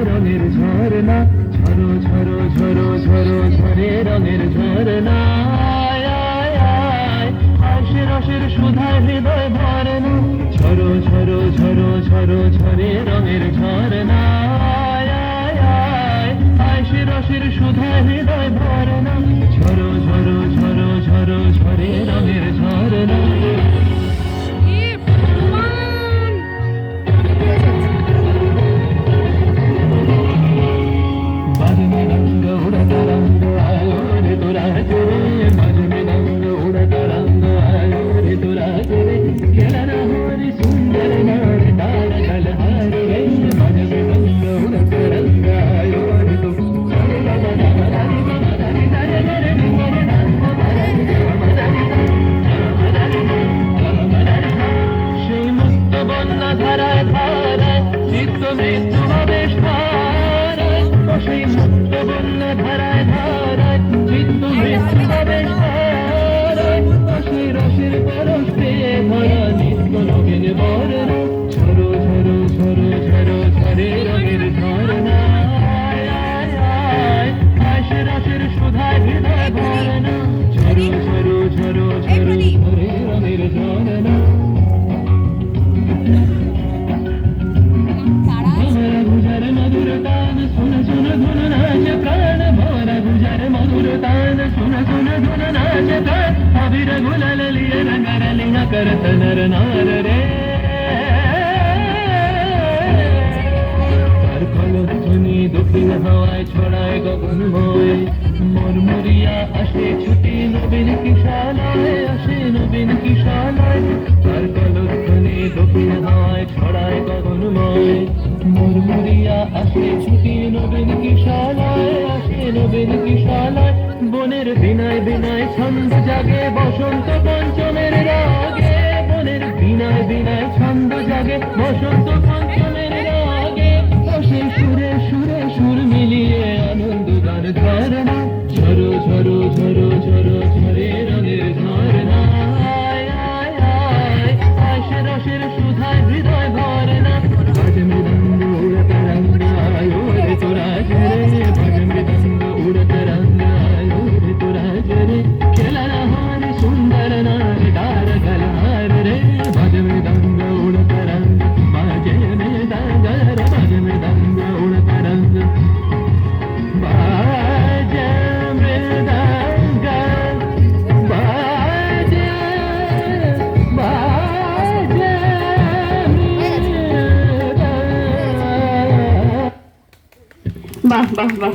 রঙের ঝরনা, ঝরো ঝরো ঝরো ঝরো ঝরে রঙের ঝরনা, আশে রসের সুধায় হৃদয় ভরে না, ঝরো ঝরো ঝরো ঝরো ঝরে রঙের ঝরনা, আশে রসের সুধায় হৃদয় ভরে না, ঝরো ঝরো ঝরো ঝরো ঝরে রঙের ঝরনা। ধারায় ধারায় চিত্ত মৃত্যু হবে সারায়, সেই মুক্ত বন্যা ধারায় ধারায় চিত্ত মৃত্যু হবে সারায়, সেই রসের পরশে ভরা নিত্য নবীন বরণ, ঝরো ঝরো ঝরো ঝরো ঝরে রঙের ঝরনা, আশে রসের সুধায় হৃদয় ভরে না, ঝরো ঝরো ঝরো ঝরো ঝরে রঙের ঝরনা। करत नर नार रे তার কলধ্বনি দক্ষিণ হাওয়ায় ছড়ায় গগনময়, মরমরিয়া আসে ছুটি নবীন কিশালায়, আসে নবীন কিশালায়, তার কলধ্বনি দক্ষিণ হাওয়ায় ছড়ায় গগনময়, মরমরিয়া আসে ছুটি নবীন কিশালায়, আসে নবীন কিশালায়, বনের বিনায় বিনায় ছন্দ জাগে বসন্ত পঞ্চমের রাগে, বনের বিনায় বিনায় ছন্দ জাগে বসন্ত পঞ্চমের রাগে, সেই সুরে সুরে সুর মিলিয়ে আনন্দ গান ঝরনা, ঝরো ঝরো ঝরো ঝরো ঝরে রঙের ঝরনা, আশে রসের সুধায় হৃদয় ভরে না, বাজ মৃদঙ্গ উড়ত রঙ্গ আয়ো রে তোরা ঝরে, বাজ মৃদঙ্গ উড়ত রঙ্গ আয়ো রে তোরা ঝরে, খেলা হার সুন্দর নাচ ডার গলহার রে, বাজ মৃদঙ্গ উড়ত রঙ্গ বাজে মৃদঙ্গ রে, বাজ মৃদঙ্গ উড়ত রঙ্গ বাজে মৃদঙ্গ বাজে বাজে মৃদঙ্গ। বাহ বাহ বাহ।